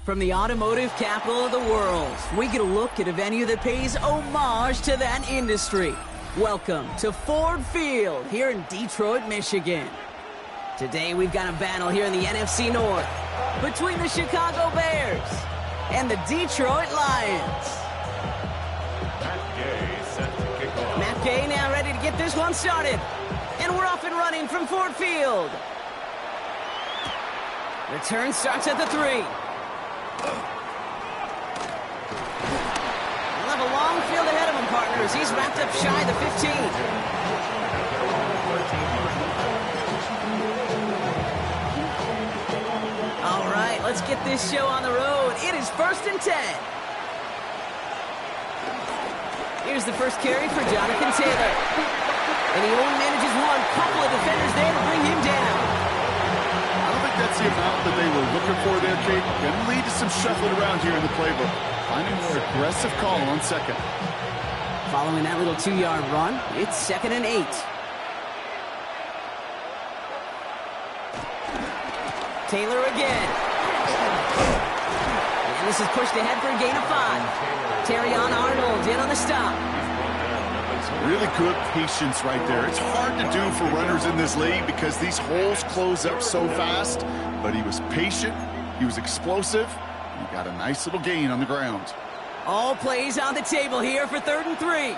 From the automotive capital of the world, we get a look at a venue that pays homage to that industry. Welcome to Ford Field here in Detroit, Michigan. Today we've got a battle here in the NFC North between the Chicago Bears and the Detroit Lions. Matt Gay now ready to get this one started. And we're off and running from Ford Field. Return starts at the 3. He'll have a long field ahead of him, partners. He's wrapped up shy of the 15. All right, let's get this show on the road. It is 1st and 10. Here's the first carry for Jonathan Taylor. And he only manages one. Couple of defenders there to bring him down. That's the amount that they were looking for there, Kate. Going to lead to some shuffling around here in the playbook. Finding a more aggressive call on second. Following that little 2-yard run, it's 2nd and 8. Taylor again. And this is pushed ahead for a gain of 5. Terrion Arnold in on the stop. Really good patience right there. It's hard to do for runners in this league because these holes close up so fast. But he was patient, he was explosive, and he got a nice little gain on the ground. All plays on the table here for 3rd and 3.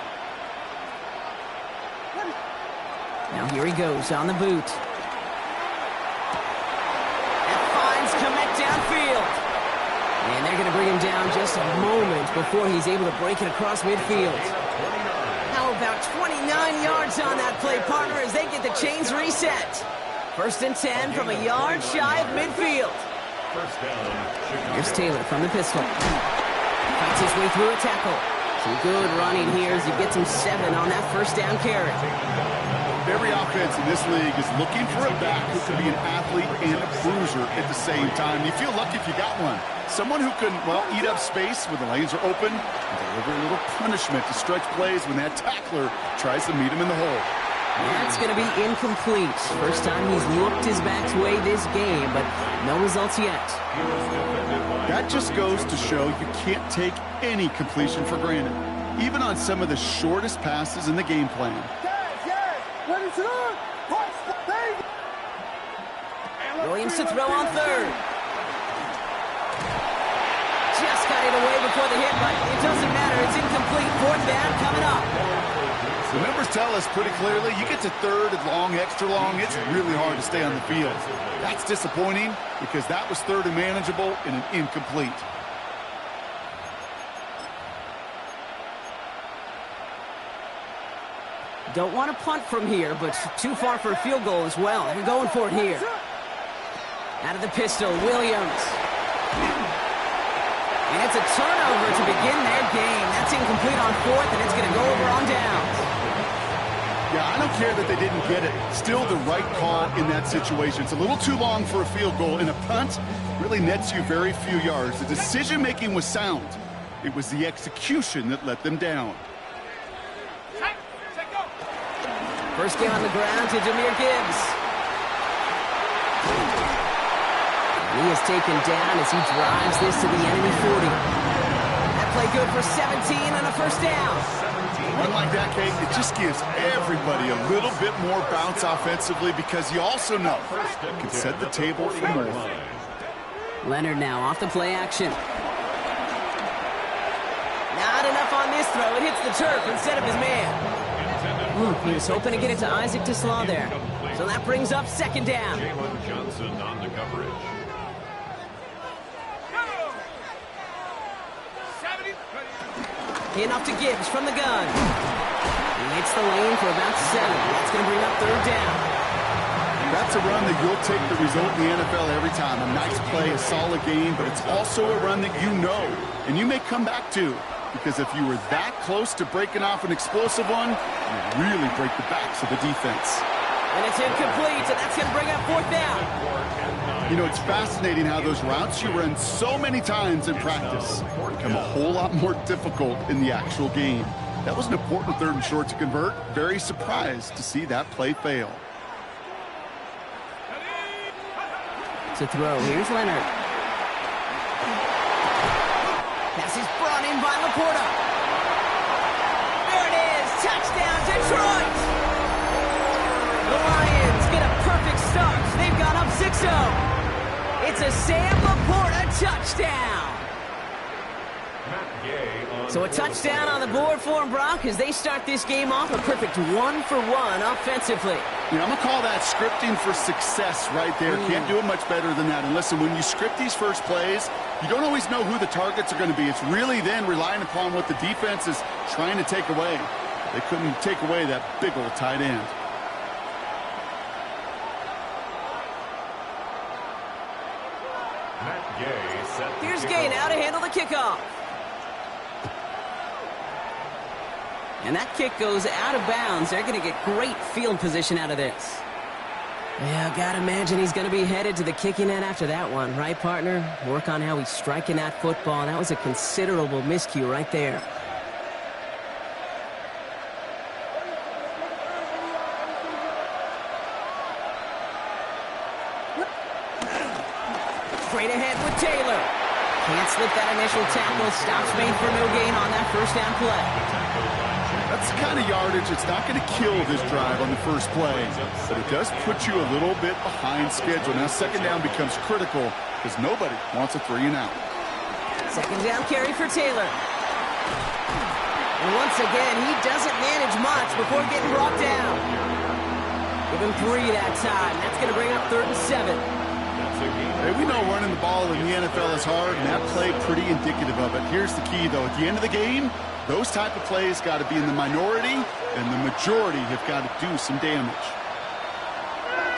Now here he goes on the boot. And finds Kmet downfield. And they're going to bring him down just a moment before he's able to break it across midfield. How about 29 yards on that play, partner, as they get the chains reset. 1st and 10 from a yard shy of midfield. Here's Taylor from the pistol. Fights his way through a tackle. Some good running here as you get some 7 on that 1st down carry. Every offense in this league is looking for a back who can be an athlete and a bruiser at the same time. You feel lucky if you got one. Someone who can, well, eat up space when the lanes are open and deliver a little punishment to stretch plays when that tackler tries to meet him in the hole. That's going to be incomplete. First time he's looked his back's way this game, but no results yet. That just goes to show you can't take any completion for granted, even on some of the shortest passes in the game plan. Williams to throw on 3rd. Just got it away before the hit, but it doesn't matter. It's incomplete. 4th down coming up. The numbers tell us pretty clearly, you get to 3rd and long, extra long, it's really hard to stay on the field. That's disappointing because that was 3rd and manageable and an incomplete. Don't want to punt from here, but too far for a field goal as well. They're going for it here. Out of the pistol, Williams. And it's a turnover to begin their game. That's incomplete on 4th, and it's going to go over on downs. Yeah, I don't care that they didn't get it. Still the right call in that situation. It's a little too long for a field goal, and a punt really nets you very few yards. The decision-making was sound. It was the execution that let them down. First game on the ground to Jahmyr Gibbs. He is taken down as he drives this to the enemy 40. That play good for 17 and a 1st down. One like that, Kate, it just gives everybody a little bit more bounce offensively because you also know it can set the table for more. Leonard now off the play action. Not enough on this throw. It hits the turf instead of his man. He was hoping to get it to Isaac Teslaw there. So that brings up 2nd down. Jalen Johnson on the coverage. Enough to Gibbs from the gun. He hits the lane for about 7. That's going to bring up 3rd down. That's a run that you'll take the result in the NFL every time. A nice play, a solid game, but it's also a run that you know and you may come back to. Because if you were that close to breaking off an explosive one, you really break the backs of the defense. And it's incomplete, and that's going to bring up fourth down. You know, it's fascinating how those routes you run so many times in practice become a whole lot more difficult in the actual game. That was an important 3rd and short to convert. Very surprised to see that play fail. To throw, here's Leonard. Pass is brought in by Laporta. There it is, touchdown Detroit! The Lions get a perfect start. They've gone up 6-0. It's a Sam Laporta touchdown. So a touchdown on the board for them, Brock, as they start this game off a perfect 1-for-1 offensively. Yeah, I'm going to call that scripting for success right there. Can't do it much better than that. And listen, when you script these first plays, you don't always know who the targets are going to be. It's really then relying upon what the defense is trying to take away. They couldn't take away that big old tight end. Here's Gay now to handle the kickoff. And that kick goes out of bounds. They're going to get great field position out of this. Yeah, gotta imagine he's going to be headed to the kicking net after that one, right, partner? Work on how he's striking that football. That was a considerable miscue right there. Straight ahead with Taylor. Can't slip that initial tackle. Stops made for no gain on that first down play. That's the kind of yardage it's not going to kill this drive on the first play, but it does put you a little bit behind schedule. Now second down becomes critical because nobody wants a 3-and-out. Second down carry for Taylor. And once again, he doesn't manage much before getting brought down. Give him 3 that time. That's going to bring up 3rd and 7. Hey, we know running the ball in the NFL is hard, and that play pretty indicative of it. Here's the key, though. At the end of the game, those type of plays got to be in the minority, and the majority have got to do some damage.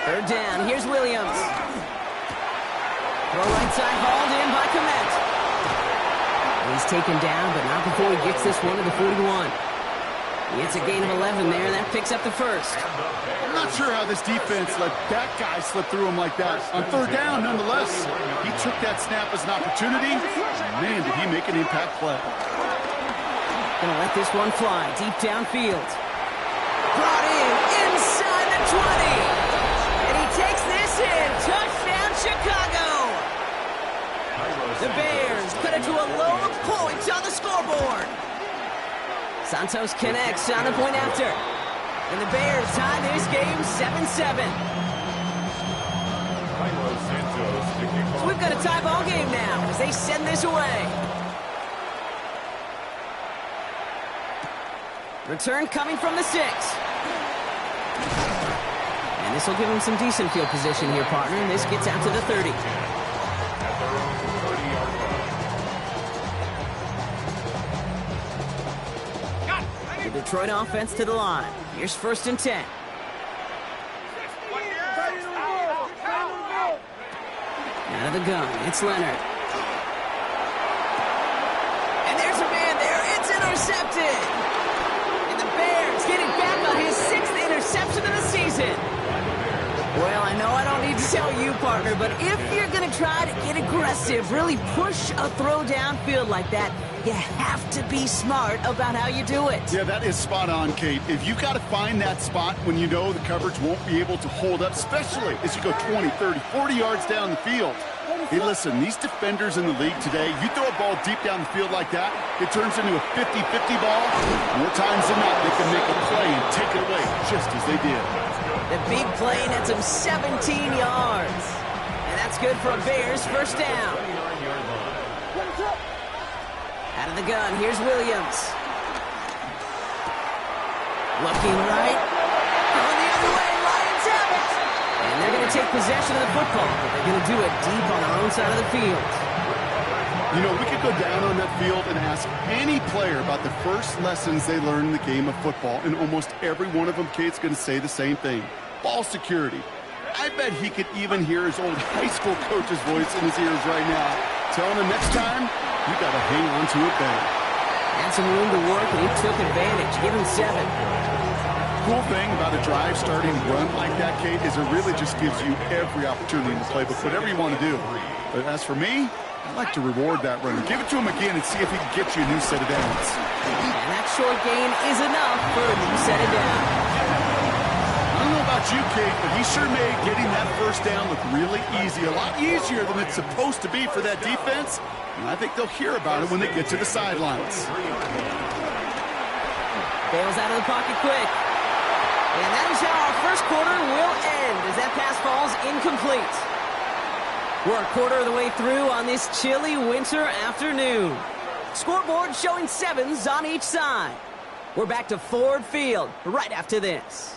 3rd down. Here's Williams. Throw right side, hauled in by Komet. He's taken down, but not before he gets this one to the 41. He gets a gain of 11 there. That picks up the first. I'm not sure how this defense let that guy slip through him like that. On 3rd down, nonetheless, he took that snap as an opportunity. Man, did he make an impact play. Gonna let this one fly deep downfield. Brought in inside the 20. And he takes this in. Touchdown, Chicago. The Bears cut it to a low of points on the scoreboard. Santos connects on the point after. And the Bears tie this game 7-7. So we've got a tie ball game now as they send this away. Return coming from the 6. And this will give him some decent field position here, partner. And this gets out to the 30. The Detroit offense to the line. Here's 1st and 10. Out of the gun, it's Leonard. And there's a man there. It's intercepted. And the Bears getting back on his 6th interception of the season. Well, I know I don't need to tell you, partner, but if you're going to try to get aggressive, really push a throw downfield like that, you have to be smart about how you do it. Yeah, that is spot on, Kate. If you've got to find that spot when you know the coverage won't be able to hold up, especially as you go 20, 30, 40 yards down the field. Hey, listen, these defenders in the league today, you throw a ball deep down the field like that, it turns into a 50-50 ball. More times than not, they can make a play and take it away, just as they did. The big play nets him 17 yards. And that's good for a Bears first down. Out of the gun, here's Williams. Looking right. Going the other way, Lions have it. And they're going to take possession of the football, but they're going to do it deep on their own side of the field. You know, we could go down on that field and ask any player about the first lessons they learned in the game of football, and almost every one of them, Kate's going to say the same thing. Ball security. I bet he could even hear his old high school coach's voice in his ears right now, telling him next time, you got to hang on to it better. Had some room to work, and he took advantage. Give him 7. cool thing about a drive starting run like that, Kate, is it really just gives you every opportunity in the playbook, whatever you want to do. But as for me, I'd like to reward that runner. Give it to him again and see if he can get you a new set of downs. And that short gain is enough for a new set of downs. I don't know about you, Kate, but he sure made getting that first down look really easy. A lot easier than it's supposed to be for that defense. And I think they'll hear about it when they get to the sidelines. Bails out of the pocket quick. And that is how our first quarter will end as that pass falls incomplete. We're a quarter of the way through on this chilly winter afternoon. Scoreboard showing 7s on each side. We're back to Ford Field right after this.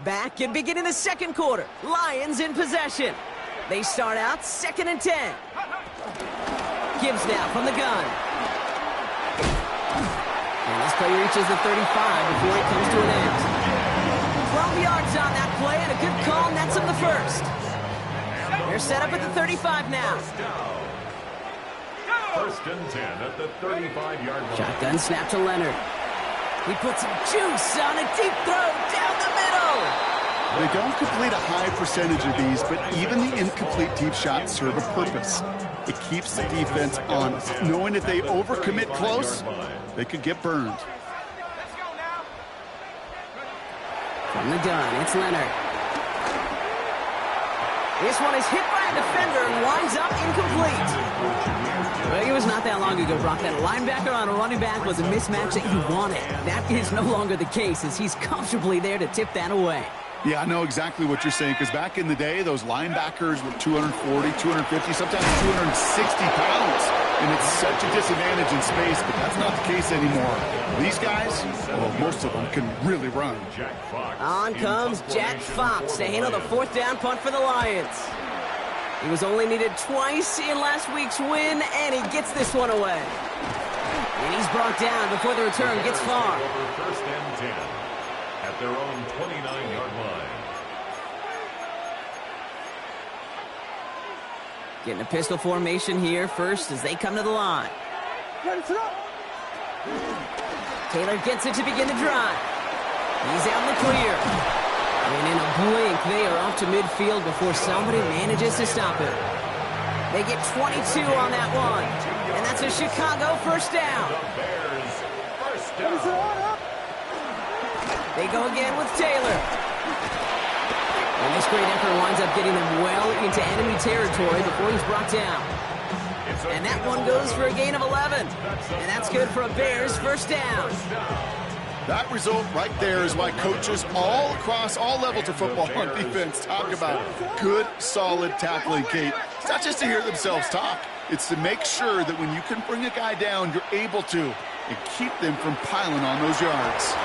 Back and beginning the second quarter. Lions in possession. They start out 2nd and 10. Gibbs now from the gun. And this play reaches the 35 before it comes to an end. 12 yards on that play and a good call nets him the first. They're set up at the 35 now. 1st and 10 at the 35-yard line. Shotgun snap to Leonard. He puts some juice on a deep throw down the middle. They don't complete a high percentage of these, but even the incomplete deep shots serve a purpose. It keeps the defense honest, knowing if they overcommit close, they could get burned. From the gun, it's Leonard. This one is hit by a defender and winds up incomplete. Well, it was not that long ago, Brock, that a linebacker on a running back was a mismatch that you wanted. That is no longer the case as he's comfortably there to tip that away. Yeah, I know exactly what you're saying, because back in the day, those linebackers were 240, 250, sometimes 260 pounds. And it's such a disadvantage in space, but that's not the case anymore. These guys, well, most of them can really run. On comes Jack Fox to handle the 4th down punt for the Lions. He was only needed twice in last week's win, and he gets this one away. And he's brought down before the return gets far. 1st and 10 at their own 29-yard line. Getting a pistol formation here first as they come to the line. Taylor gets it to begin the drive. He's out in the clear. And in a blink, they are off to midfield before somebody manages to stop it. They get 22 on that one. And that's a Chicago 1st down. They go again with Taylor. And this great effort winds up getting them well into enemy territory before he's brought down. And that one goes for a gain of 11. And that's good for a Bears 1st down. That result right there is why coaches all across all levels of football on defense talk about good, solid tackling, Kate. It's not just to hear themselves talk. It's to make sure that when you can bring a guy down, you're able to, and keep them from piling on those yards.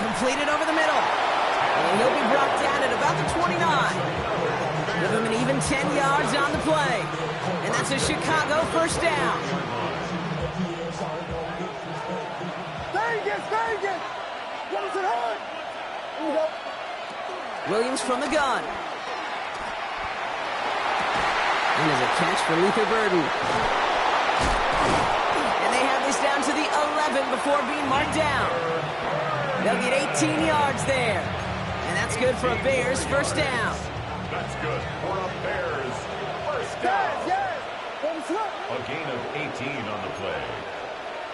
Completed over the middle. And he'll be brought down at about the 29. Give him an even 10 yards on the play. And that's a Chicago 1st down. Williams from the gun. And there's a catch for Luther Burden. And they have this down to the 11 before being marked down. They'll get 18 yards there. And that's good for a Bears 1st down. That's good for a Bears 1st down. A gain of 18 on the play.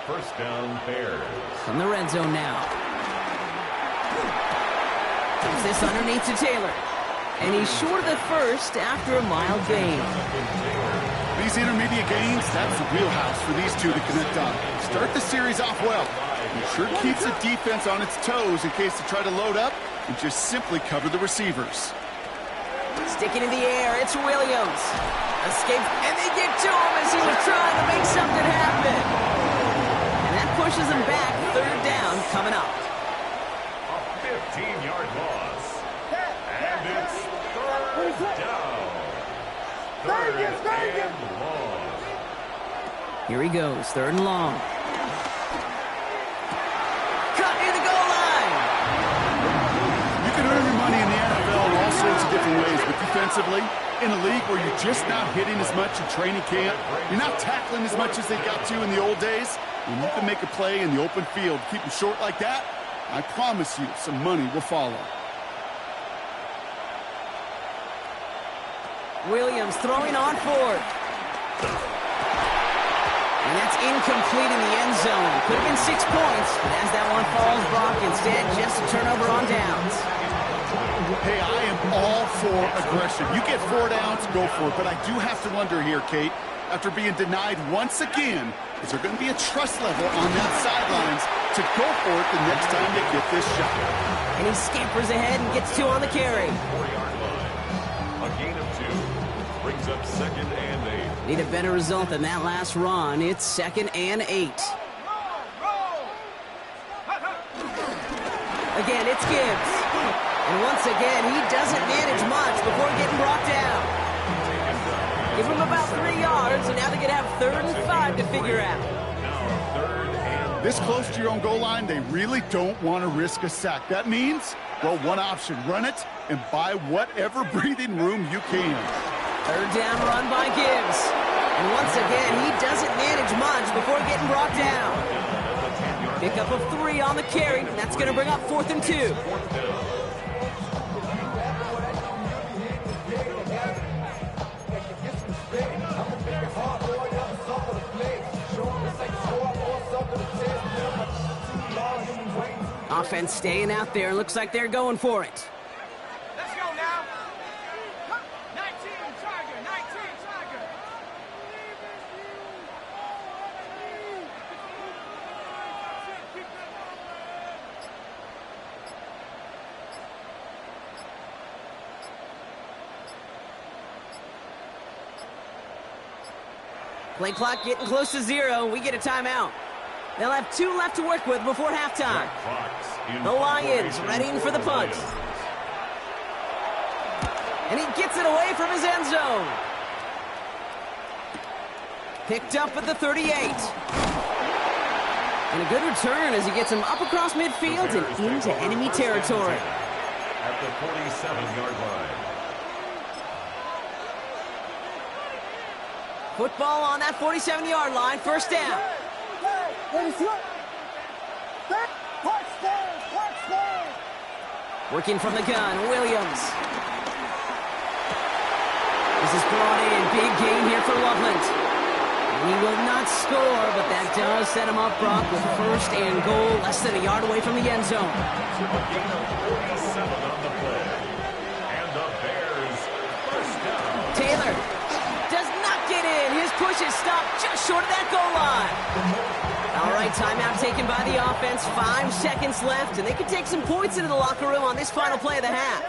1st down, Bears. From the red zone now. Puts this underneath to Taylor. And he's short of the first after a mild gain. These intermediate gains, that's the wheelhouse for these two to connect on. Start the series off well. It sure keeps the defense on its toes in case they try to load up and just simply cover the receivers. Sticking in the air, it's Williams. Escapes, and they get to him as he was trying to make something happen. And that pushes him back. 3rd down coming up. A 15-yard loss. And it's 3rd down. 3rd and long. Here he goes, 3rd and long. Cut near the goal line. You can earn your money in the NFL in all sorts of different ways, but defensively, In a league where you're just not hitting as much in training camp, you're not tackling as much as they got to in the old days, when you can make a play in the open field, keep them short like that, I promise you some money will follow. Williams throwing on fourth. And that's incomplete in the end zone. Could have been 6 points, but as that one falls, Brock, instead just a turnover on downs. Hey, I am all for aggression. You get 4 downs, go for it. But I do have to wonder here, Kate, after being denied once again, is there going to be a trust level on that sidelines to go for it the next time they get this shot? And he scampers ahead and gets 2 on the carry. 4-yard line. A gain of 2. Brings up 2nd and 8. Need a better result than that last run. It's 2nd and 8. Again, it's Gibbs. And once again, he doesn't manage much before getting brought down. Give him about 3 yards, and now they're going to have 3rd and 5 to figure out. This close to your own goal line, they really don't want to risk a sack. That means, well, one option, run it and buy whatever breathing room you can. 3rd down run by Gibbs. And once again, he doesn't manage much before getting brought down. Pickup of 3 on the carry, and that's going to bring up 4th and 2. Offense staying out there. Looks like they're going for it. Let's go now. 19 Tiger, 19 Tiger. Play clock getting close to 0. We get a timeout. They'll have 2 left to work with before halftime. The Lions readying for the punt. And he gets it away from his end zone. Picked up at the 38. And a good return as he gets him up across midfield and into enemy territory. At the 47-yard line. Football on that 47-yard line. 1st down. Working from the gun, Williams. This is brought in. Big gain here for Loveland. And he will not score, but that does set him up, Brock, with 1st and goal, less than a yard away from the end zone. A gain of 47 on the play. And the Bears 1st down. Taylor does not get in. His push is stopped just short of that goal line. All right, timeout taken by the offense. 5 seconds left, and they can take some points into the locker room on this final play of the half.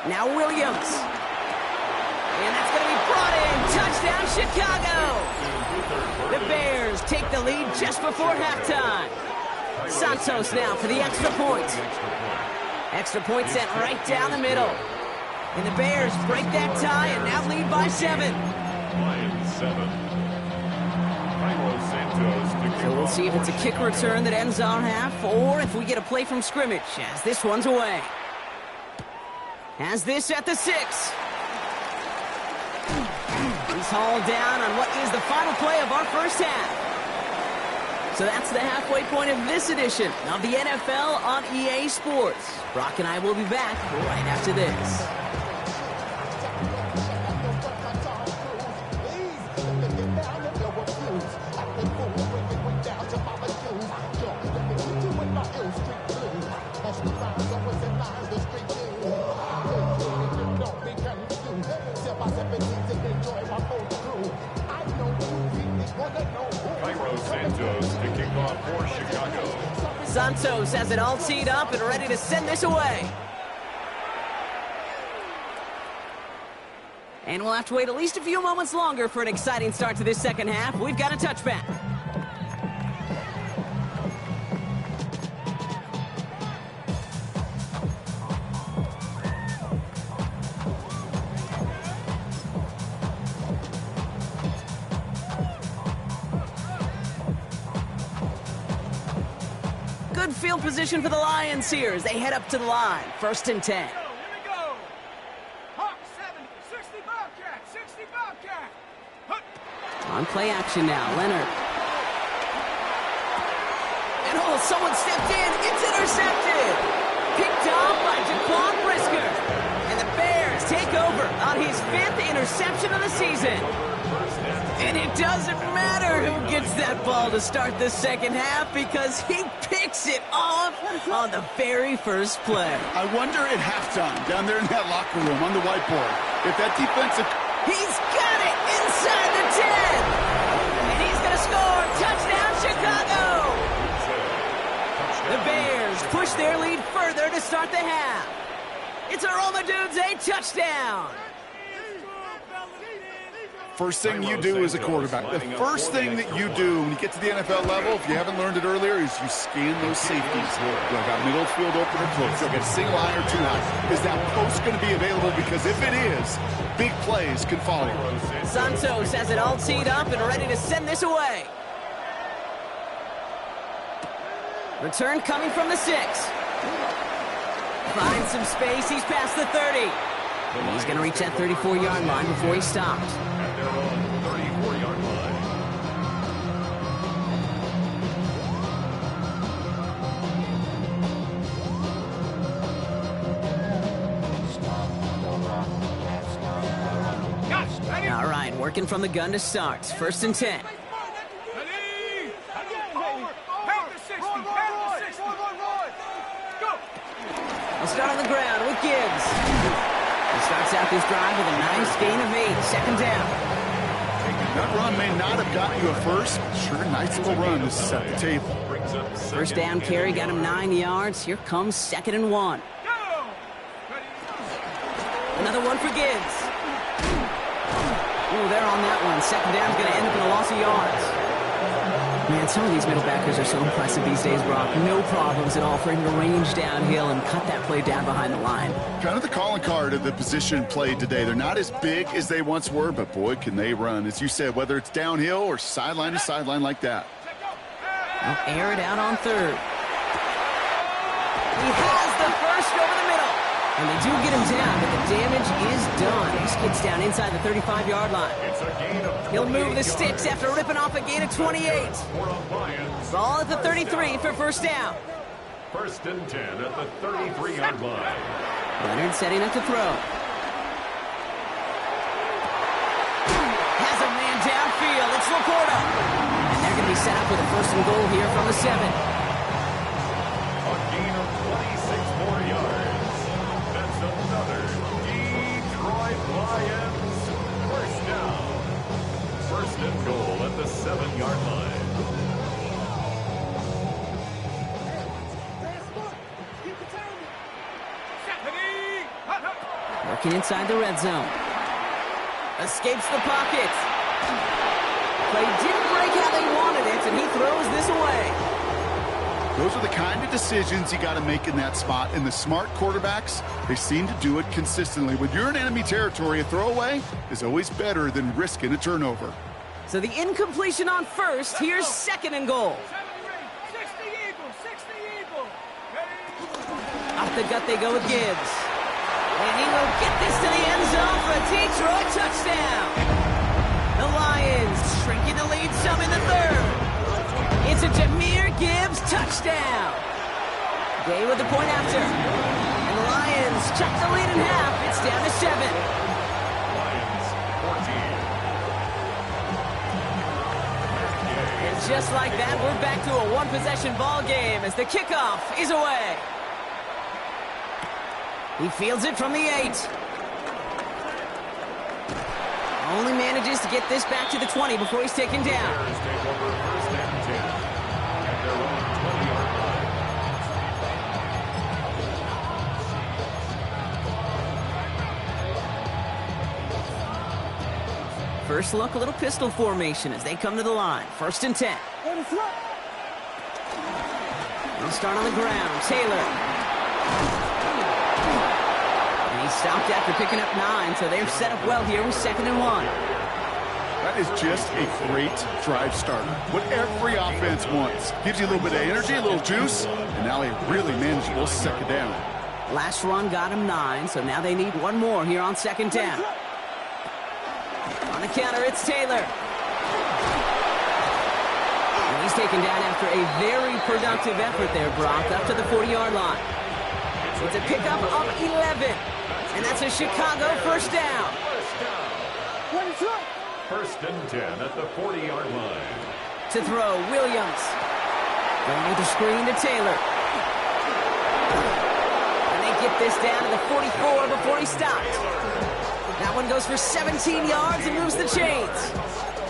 Now Williams. And that's going to be brought in. Touchdown, Chicago. The Bears take the lead just before halftime. Santos now for the extra point. Extra point sent right down the middle. And the Bears break that tie and now lead by 7. Lions 7. So we'll see if it's a kick return that ends our half or if we get a play from scrimmage as this one's away. Has this at the 6. He's hauled down on what is the final play of our 1st half. So that's the halfway point of this edition of the NFL on EA Sports. Brock and I will be back right after this. Santos to kick off for Chicago. Santos has it all teed up and ready to send this away. And we'll have to wait at least a few moments longer for an exciting start to this 2nd half. We've got a touchback. Good Good field position for the Lions here as they head up to the line. 1st and 10. Here we go. Hawk 70, 60 Bobcat, 60 Bobcat. On play action now, Leonard. And someone stepped in. It's intercepted. Picked off by Jaquan Brisker. And the Bears take over on his 5th interception of the season. And it doesn't matter who gets that ball to start the second half because he picks it off on the very first play. I wonder at halftime, down there in that locker room on the whiteboard, if that defensive... He's got it inside the 10. And he's going to score. Touchdown, Chicago. The Bears push their lead further to start the half. It's a Roma Dudes, a touchdown. First thing you do as a quarterback, the first thing that you do when you get to the NFL level, if you haven't learned it earlier, is you scan those safeties. You'll got middle field open or close. You'll get a single eye or two high. Is that post going to be available? Because if it is, big plays can follow. Santos has it all teed up and ready to send this away. Return coming from the 6. Finds some space. He's past the 30. He's going to reach that 34-yard line before he stops. At their own 34-yard line. All right, working from the gun to start. 1st and 10. We'll start on the ground with Gibbs. He starts out this drive with a nice gain of 8. 2nd down. That run may not have gotten you a first, but sure, nice little run to set the table. 1st down carry got him 9 yards. Here comes 2nd and 1. Another one for Gibbs. Ooh, they're on that one. 2nd down's going to end up in a loss of yards. Man, some of these middle backers are so impressive these days, Brock. No problems at all for him to range downhill and cut that play down behind the line. Kind of the calling card of the position played today. They're not as big as they once were, but boy, can they run. As you said, whether it's downhill or sideline to sideline like that. They'll air it out on 3rd. He has the first over the middle. And they do get him down, but the damage is done. He skids down inside the 35-yard line. He'll move the sticks after ripping off a gain of 28. Ball at the 33 for 1st down. 1st and 10 at the 33-yard line. Leonard setting up to throw. Has a man downfield. It's Laporta. And they're going to be set up with a 1st and goal here from the 7. A gain of 26 more yards. That's another Detroit Lions 1st down. 1st and goal at the 7-yard line. Working inside the red zone. Escapes the pocket. Play didn't break how they wanted it, and he throws this away. Those are the kind of decisions you got to make in that spot. And the smart quarterbacks, they seem to do it consistently. When you're in enemy territory, a throwaway is always better than risking a turnover. So the incompletion on 1st. Here's 2nd and goal. 60 Eagles, 60 Eagles. Off the gut they go with Gibbs. And he will get this to the end zone for a Detroit touchdown. The Lions shrinking the lead some in the 3rd. It's a Jahmyr Gibbs touchdown. Gay with the point after. And the Lions chuck the lead in half. It's down to 7. Lions 14. And just like that, we're back to a one-possession ball game as the kickoff is away. He fields it from the 8. Only manages to get this back to the 20 before he's taken down. Bears take over 1st and 10 at their own 20-yard line. First look, a little pistol formation as they come to the line. 1st and 10. They'll start on the ground. Taylor. And he stopped after picking up 9, so they're set up well here with 2nd and 1. That is just a great drive starter. What every offense wants. Gives you a little bit of energy, a little juice, and now a really manageable second down. Last run got him 9, so now they need one more here on second down. On the counter, it's Taylor. And he's taken down after a very productive effort there, Brock, up to the 40-yard line. It's a pickup of 11, and that's a Chicago first down. First and 10 at the 40-yard line. To throw, Williams. Going with the screen to Taylor. And they get this down to the 44 before he stopped. That one goes for 17 yards and moves the chains.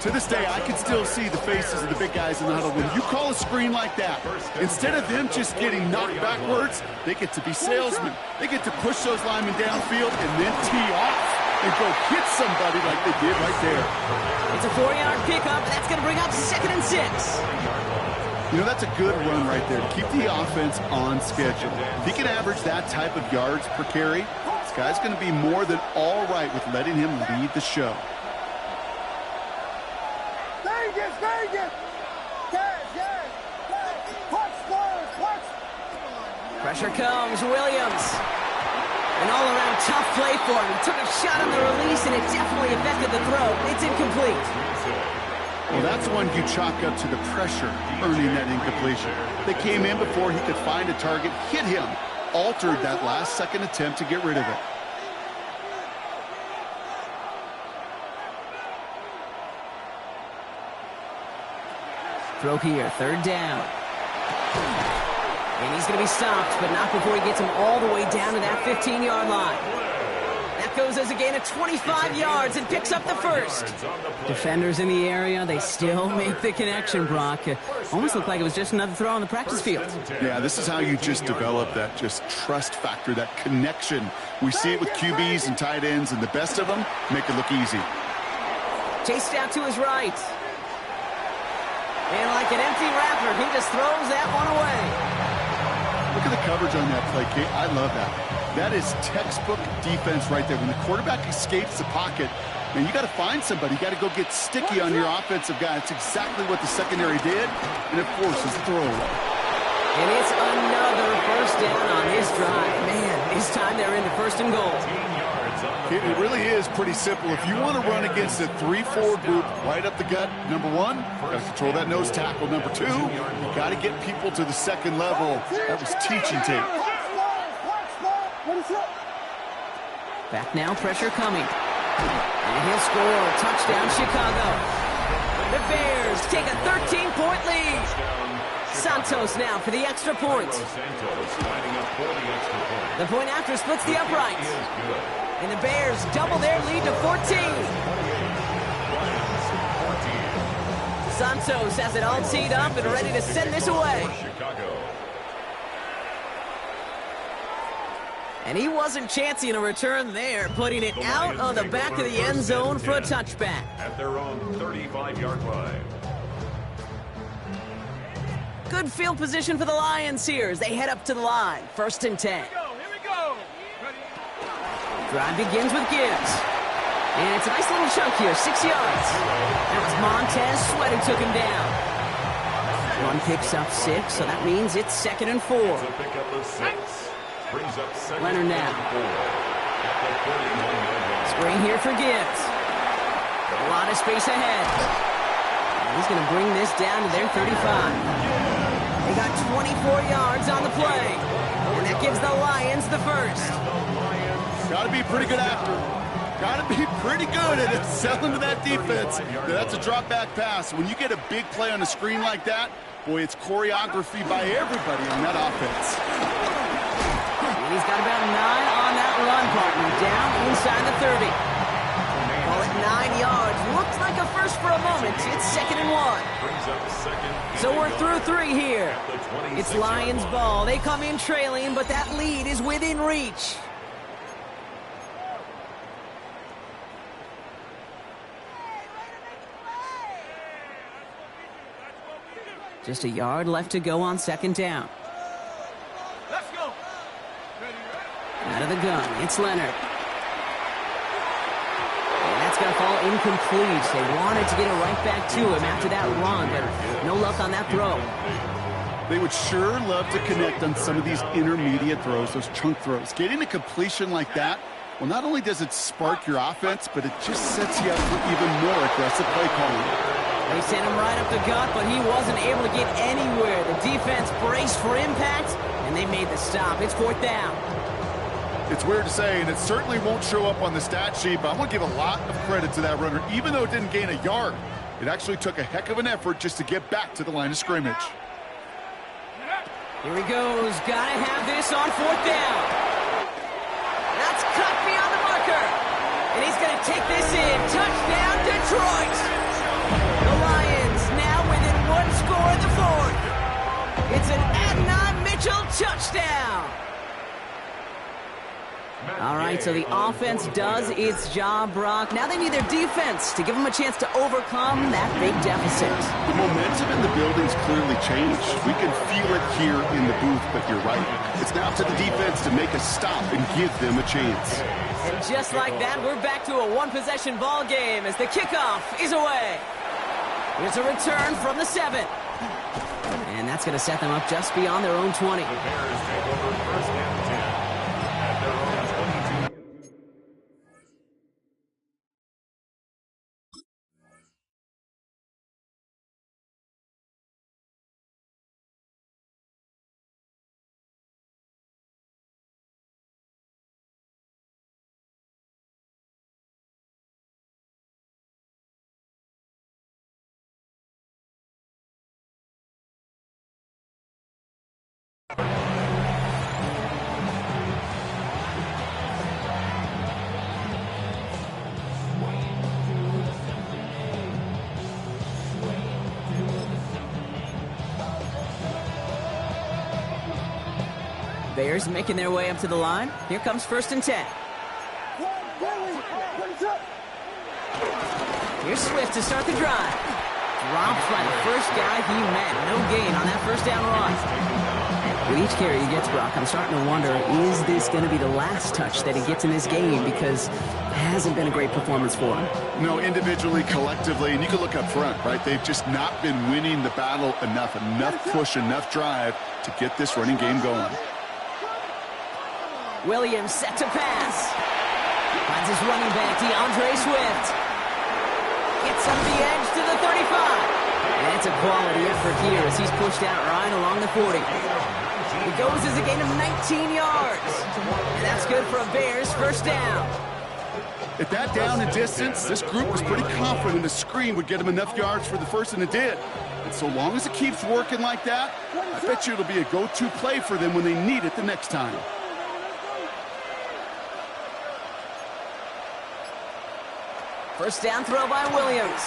To this day, I can still see the faces of the big guys in the huddle. When you call a screen like that, instead of them just getting knocked backwards, they get to be salesmen. They get to push those linemen downfield and then tee off and go hit somebody like they did right there. It's a 4-yard pickup, and that's going to bring up 2nd and 6. You know, that's a good run right there to keep the offense on schedule. If he can average that type of yards per carry, this guy's going to be more than all right with letting him lead the show. Pressure comes, Williams. An all-around tough play for him. He took a shot on the release, and it definitely affected the throw. It's incomplete. Well, that's one you chalk up to the pressure earning that incompletion. They came in before he could find a target, hit him, altered that last-second attempt to get rid of it. Throw here, 3rd down. And he's going to be stopped, but not before he gets him all the way down to that 15-yard line. That goes as a gain of 25 yards and picks up the first. Defenders in the area, they still make the connection, Brock. It almost looked like it was just another throw on the practice field. Yeah, this is how you just develop that just trust factor, that connection. We see it with QBs and tight ends, and the best of them make it look easy. Chased out to his right. And like an empty wrapper, he just throws that one away. Look at the coverage on that play, Kate. I love that. That is textbook defense right there. When the quarterback escapes the pocket, man, you got to find somebody. You got to go get sticky on your offensive guy. That's exactly what the secondary did, and it forces the throwaway. And it's another first down on this drive. Man, this time they're into 1st and goal. It really is pretty simple. If you want to run against a 3-4 group right up the gut, number 1, got to control that nose tackle. Number 2, you got to get people to the second level. That was teaching tape. Back now, pressure coming. And he'll score. Touchdown, Chicago. The Bears take a 13-point lead. Santos now for the extra point. The point after splits the uprights. And the Bears double their lead to 14. Santos has it all teed up and ready to send this away. And he wasn't chancing a return there, putting it out on the back of the end zone for a touchback. At their own 35-yard line. Good field position for the Lions here as they head up to the line. 1st and 10. Here we go. Drive begins with Gibbs. And it's a nice little chunk here, 6 yards. That was Montez Sweat who took him down. One picks up 6, so that means it's 2nd and 4. Leonard now. Screen here for Gibbs. A lot of space ahead. And he's going to bring this down to their 35. They got 24 yards on the play. And that gives the Lions the first. Got to be pretty good after. Got to be pretty good at selling to that defense. That's a drop back pass. When you get a big play on a screen like that, boy, it's choreography by everybody on that offense. And he's got about 9 on that run, partner, down inside the 30. Call it 9 yards. Looks like a first for a moment. It's 2nd and 1. So we're through 3 here. It's Lions ball. They come in trailing, but that lead is within reach. Just a yard left to go on 2nd down. Let's go. Out of the gun, it's Leonard. And that's going to fall incomplete. They wanted to get it right back to him after that run, but no luck on that throw. They would sure love to connect on some of these intermediate throws, those chunk throws. Getting a completion like that, well, not only does it spark your offense, but it just sets you up for even more aggressive play calling. They sent him right up the gut, but he wasn't able to get anywhere. The defense braced for impact, and they made the stop. It's 4th down. It's weird to say, and it certainly won't show up on the stat sheet, but I want to give a lot of credit to that runner. Even though it didn't gain a yard, it actually took a heck of an effort just to get back to the line of scrimmage. Here he goes. Gotta have this on 4th down. That's cut beyond the marker. And he's going to take this in. Touchdown, Detroit. The Lions now within 1 score in the 4th. It's an Adnan Mitchell touchdown. All right, so the offense does its job, Brock. Now they need their defense to give them a chance to overcome that big deficit. The momentum in the building's clearly changed. We can feel it here in the booth, but you're right. It's now to the defense to make a stop and give them a chance. And just like that, we're back to a one-possession ball game as the kickoff is away. Here's a return from the 7. And that's going to set them up just beyond their own 20. The Bears take over 1st and 10 at their own 22. Bears making their way up to the line. Here comes 1st and 10. Here's Swift to start the drive. Drops by the first guy he met. No gain on that 1st down run. With each carry he gets, Brock, I'm starting to wonder, is this going to be the last touch that he gets in this game? Because it hasn't been a great performance for him. No, individually, collectively, and you can look up front, right? They've just not been winning the battle enough push, enough drive to get this running game going. Williams set to pass. Finds his running back, DeAndre Swift. Gets up the edge to the 35. And it's a quality effort here as he's pushed out right along the 40. He goes as a gain of 19 yards. And that's good for a Bears 1st down. At that down and distance, this group was pretty confident a screen would get him enough yards for the 1st, and it did. And so long as it keeps working like that, I bet you it'll be a go-to play for them when they need it the next time. First down throw by Williams.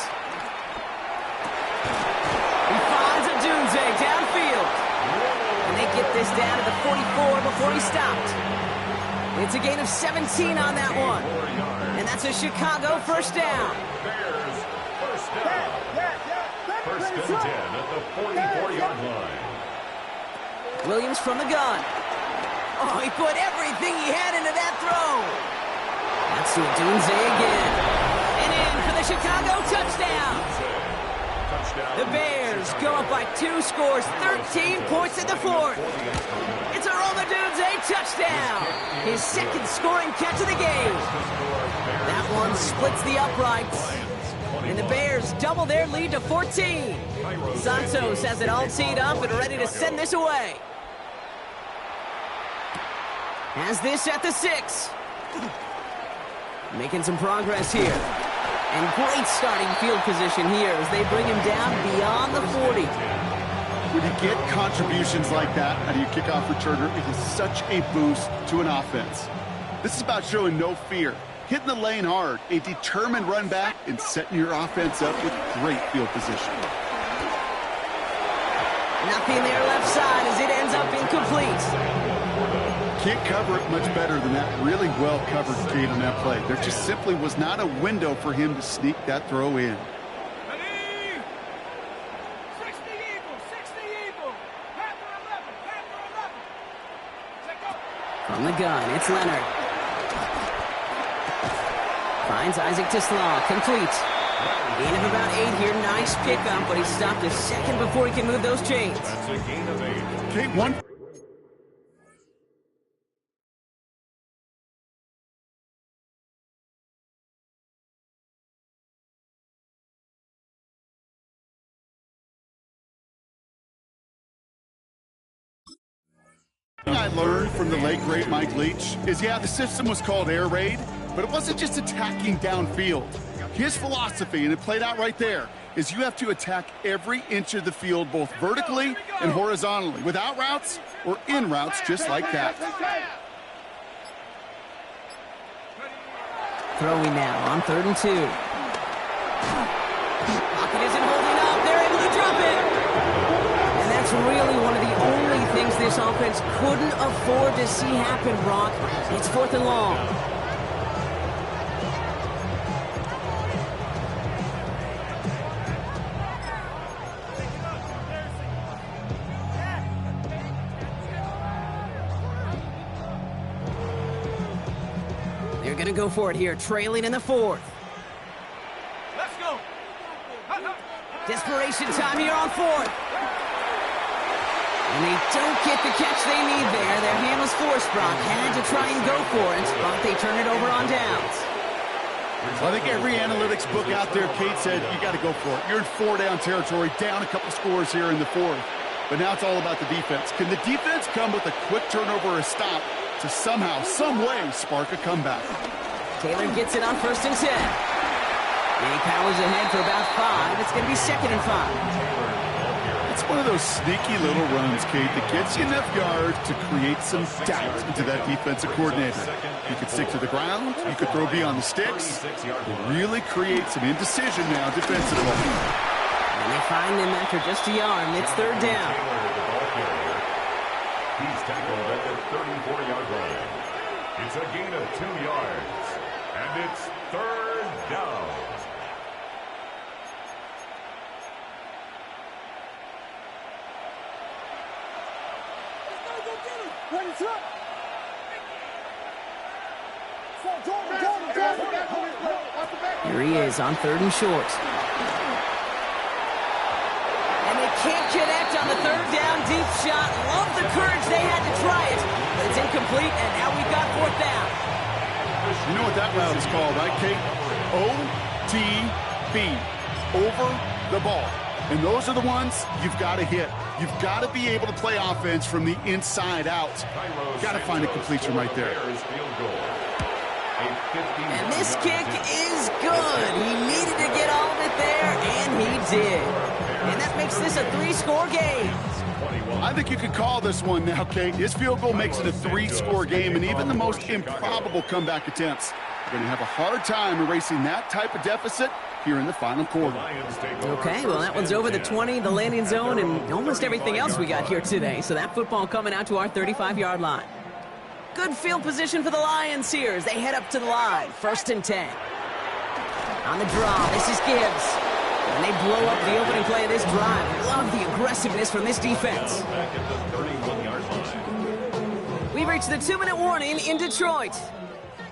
He finds a Dunze downfield. And they get this down to the 44 before he stopped. It's a gain of 17 on that one. And that's a Chicago 1st down. Bears 1st down. 1st and 10 at the 44-yard line. Williams from the gun. Oh, he put everything he had into that throw. That's to Dunze again. And in for the Chicago touchdown. The Bears go up by 2 scores, 13 points in the 4th. It's a Roma Dunze touchdown. His 2nd scoring catch of the game. That one splits the uprights. And the Bears double their lead to 14. Santos has it all teed up and ready to send this away. Has this at the 6. Making some progress here. And great starting field position here as they bring him down beyond the 40. When you get contributions like that out of your kickoff returner, it is such a boost to an offense. This is about showing no fear, hitting the lane hard, a determined run back, and setting your offense up with great field position. Nothing there left side as it ends up incomplete. Can't cover it much better than that really well-covered gate on that play. There just simply was not a window for him to sneak that throw in. Ready? 60 Eagle, 60 Eagle. Panther 11, Panther 11. Check up. From the gun, it's Leonard. Finds Isaac to Slaw. Complete. Gain of about 8 here. Nice pickup, but he stopped a second before he can move those chains. That's a gain of 8. Okay, one. Thing I learned from the late great Mike Leach is, yeah, the system was called air raid, but it wasn't just attacking downfield. His philosophy, and it played out right there, is you have to attack every inch of the field, both vertically and horizontally, without routes or in routes, just like that. Throwing now on 3rd and 2. Pocket isn't holding up. They're able to drop it. And that's really one of the only things this offense couldn't afford to see happen, Brock. It's 4th and long. They're going to go for it here, trailing in the 4th. Let's go. Desperation time here on 4th. And they don't get the catch they need there. Their hand was forced, Brock. Had to try and go for it, but they turn it over on downs. Well, I think every analytics book out there, Kate said, you got to go for it. You're in 4-down territory, down a couple scores here in the 4th. But now it's all about the defense. Can the defense come with a quick turnover or a stop to somehow, some way, spark a comeback? Taylor gets it on 1st and 10. And he powers ahead for about 5. It's going to be 2nd and 5. It's one of those sneaky little runs, Kate, that gets you enough yards to create some doubt into that defensive coordinator. You could stick to the ground. You could throw beyond the sticks. It really create some indecision now defensively. And they find him after just a yard, and it's 3rd down. He's tackled at the 34-yard line. It's a gain of 2 yards, and it's 3rd down. Here he is on 3rd and short. And they can't connect on the 3rd down deep shot. Love the courage they had to try it. But it's incomplete, and now we've got 4th down. You know what that route is called, right, Kate? OTB. Over the ball. And those are the ones you've got to hit. You've got to be able to play offense from the inside out. Got to find a completion right there. And this kick is good. He needed to get all of it there, and he did. And that makes this a 3-score game. I think you could call this one now, Kate. His field goal makes it a 3-score game, and even the most improbable comeback attempts are going to have a hard time erasing that type of deficit here in the final quarter. Okay, well, that one's over the 20, the landing zone, and almost everything else we got here today. So that football coming out to our 35-yard line. Good field position for the Lions here as they head up to the line. 1st and 10. On the draw, this is Gibbs. And they blow up the opening play of this drive. Love the aggressiveness from this defense. We've reached the 2-minute warning in Detroit.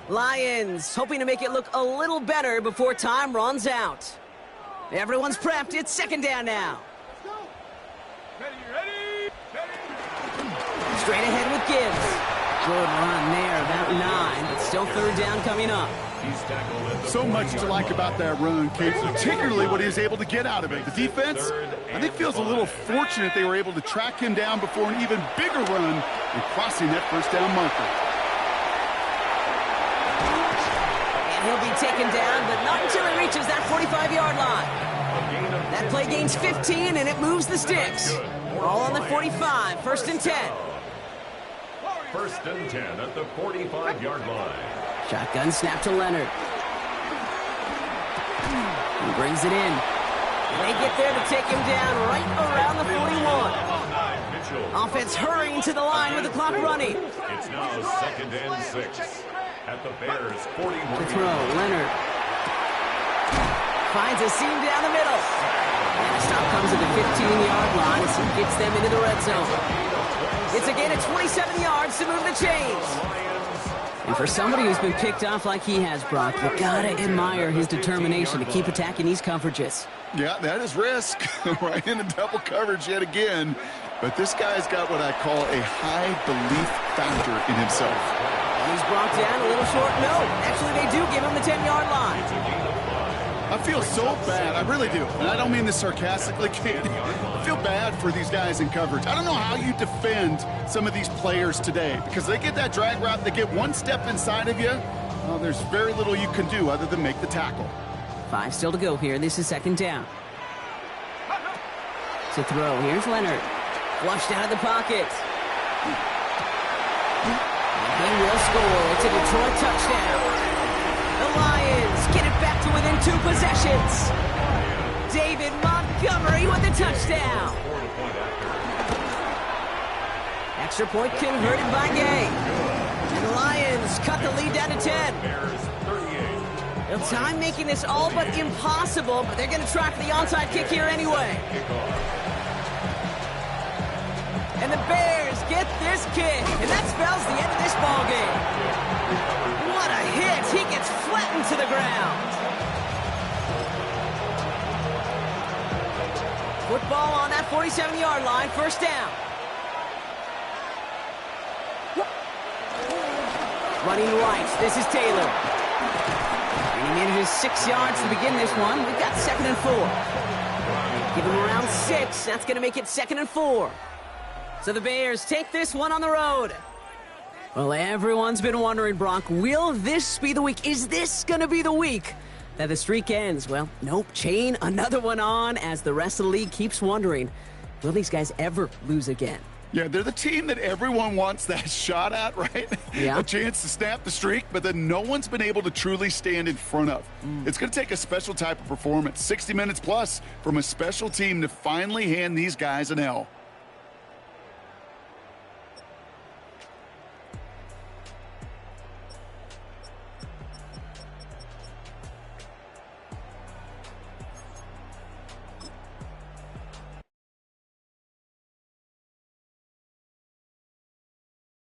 Lions hoping to make it look a little better before time runs out. Everyone's prepped. It's 2nd down now. Ready. Straight ahead with Gibbs. Good run there, about 9, but still 3rd down coming up. So much to like about that run, Kate, particularly what he was able to get out of it. The defense, I think, feels a little fortunate they were able to track him down before an even bigger run and crossing that 1st down marker. And he'll be taken down, but not until he reaches that 45-yard line. That play gains 15, and it moves the sticks. All on the 45, 1st and 10. 1st and 10 at the 45-yard line. Shotgun snap to Leonard. He brings it in. They get there to take him down right around the 41. Offense hurrying to the line with the clock running. It's now 2nd and 6 at the Bears' 41. To throw, Leonard. Finds a seam down the middle. And a stop comes at the 15-yard line as he gets them into the red zone. It's a gain of 27 yards to move the chains. And for somebody who's been picked off like he has, Brock, you gotta admire his determination to keep attacking these coverages. Yeah, that is risk. Right into double coverage yet again. But this guy's got what I call a high belief factor in himself. And he's brought down a little short. No, actually they do give him the 10-yard line. I feel so bad. I really do. And I don't mean this sarcastically, kid. I feel bad for these guys in coverage. I don't know how you defend some of these players today because they get that drag route, they get one step inside of you. Well, there's very little you can do other than make the tackle. 5 still to go here. This is second down. To throw. Here's Leonard. Flushed out of the pocket. And he will score. It's a Detroit touchdown. The Lions get it back to within 2 possessions. David Montgomery with the touchdown. Extra point converted by Gay. And the Lions cut the lead down to 10. Well, time making this all but impossible, but they're going to try for the onside kick here anyway. And the Bears get this kick, and that spells the end of this ballgame. What a hit! He gets flattened to the ground. Football on that 47-yard line, first down. Running right, this is Taylor. And he manages 6 yards to begin this one. We've got 2nd and 4. Give him around 6. That's going to make it 2nd and 4. So the Bears take this one on the road. Well, everyone's been wondering, Brock, will this be the week? Is this going to be the week that the streak ends? Well, nope. Chain another one on as the rest of the league keeps wondering, will these guys ever lose again? Yeah, they're the team that everyone wants that shot at, right? Yeah. A chance to snap the streak, but then no one's been able to truly stand in front of. It's going to take a special type of performance, 60 minutes plus, from a special team to finally hand these guys an L.